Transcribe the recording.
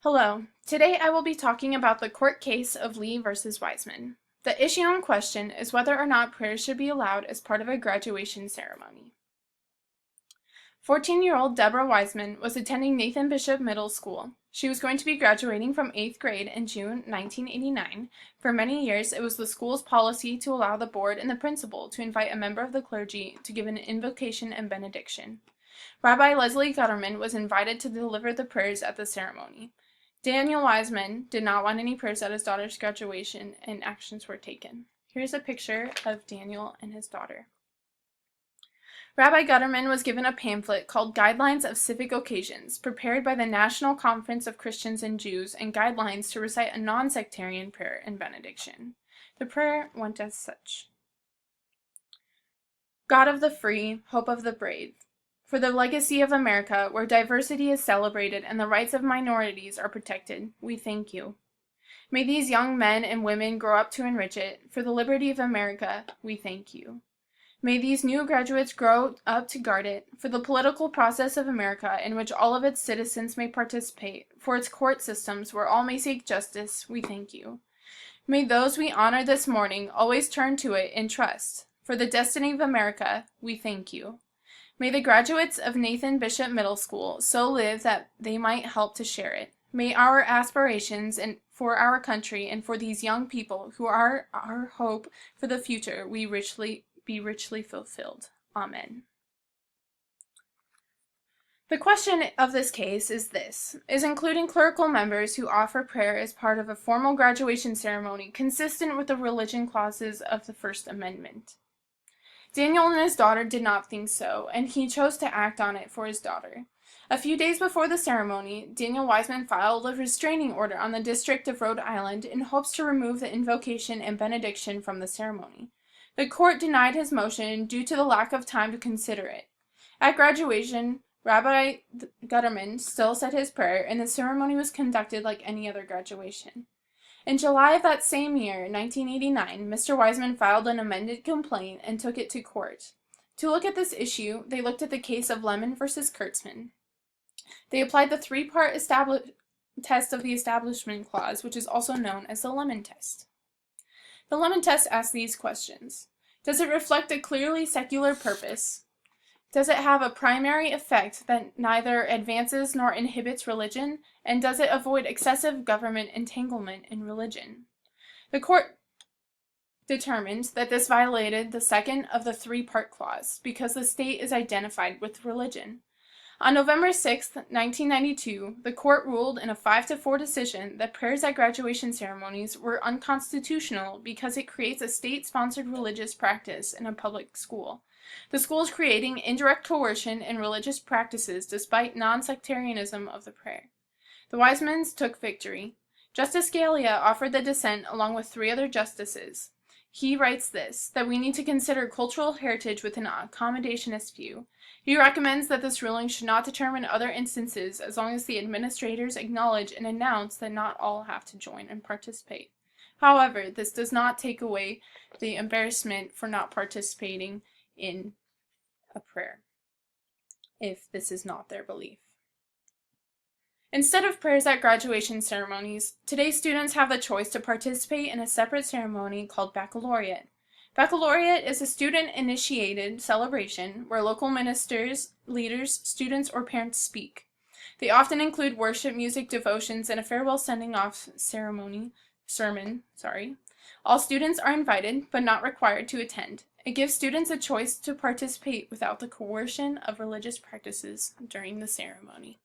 Hello. Today I will be talking about the court case of Lee versus Weisman. The issue in question is whether or not prayers should be allowed as part of a graduation ceremony. 14-year-old Deborah Weisman was attending Nathan Bishop Middle School. She was going to be graduating from 8th grade in June 1989. For many years, it was the school's policy to allow the board and the principal to invite a member of the clergy to give an invocation and benediction. Rabbi Leslie Gutterman was invited to deliver the prayers at the ceremony. Daniel Weisman did not want any prayers at his daughter's graduation, and actions were taken. Here's a picture of Daniel and his daughter. Rabbi Gutterman was given a pamphlet called Guidelines of Civic Occasions, prepared by the National Conference of Christians and Jews, and guidelines to recite a non-sectarian prayer and benediction. The prayer went as such. God of the free, hope of the brave, for the legacy of America, where diversity is celebrated and the rights of minorities are protected, we thank you. May these young men and women grow up to enrich it. For the liberty of America, we thank you. May these new graduates grow up to guard it. For the political process of America, in which all of its citizens may participate. For its court systems, where all may seek justice, we thank you. May those we honor this morning always turn to it in trust. For the destiny of America, we thank you. May the graduates of Nathan Bishop Middle School so live that they might help to share it. May our aspirations and for our country and for these young people who are our hope for the future be richly fulfilled. Amen. The question of this case is this: is including clerical members who offer prayer as part of a formal graduation ceremony consistent with the religion clauses of the First Amendment? Daniel and his daughter did not think so, and he chose to act on it for his daughter. A few days before the ceremony, Daniel Weisman filed a restraining order on the District of Rhode Island in hopes to remove the invocation and benediction from the ceremony. The court denied his motion due to the lack of time to consider it. At graduation, Rabbi Gutterman still said his prayer, and the ceremony was conducted like any other graduation. In July of that same year, 1989, Mr. Weisman filed an amended complaint and took it to court. To look at this issue, they looked at the case of Lemon v. Kurtzman. They applied the three-part test of the Establishment Clause, which is also known as the Lemon test. The Lemon test asks these questions. Does it reflect a clearly secular purpose? Does it have a primary effect that neither advances nor inhibits religion? And does it avoid excessive government entanglement in religion? The court determined that this violated the second of the three-part clause because the state is identified with religion. On November 6, 1992, the court ruled in a 5-4 decision that prayers at graduation ceremonies were unconstitutional because it creates a state-sponsored religious practice in a public school. The school is creating indirect coercion in religious practices despite non-sectarianism of the prayer. The Weismans took victory. Justice Scalia offered the dissent along with 3 other justices. He writes this, that we need to consider cultural heritage with an accommodationist view. He recommends that this ruling should not determine other instances as long as the administrators acknowledge and announce that not all have to join and participate. However, this does not take away the embarrassment for not participating in a prayer, if this is not their belief. Instead of prayers at graduation ceremonies, today's students have the choice to participate in a separate ceremony called baccalaureate. Baccalaureate is a student-initiated celebration where local ministers, leaders, students, or parents speak. They often include worship, music, devotions, and a farewell sending-off sermon. All students are invited, but not required to attend. It gives students a choice to participate without the coercion of religious practices during the ceremony.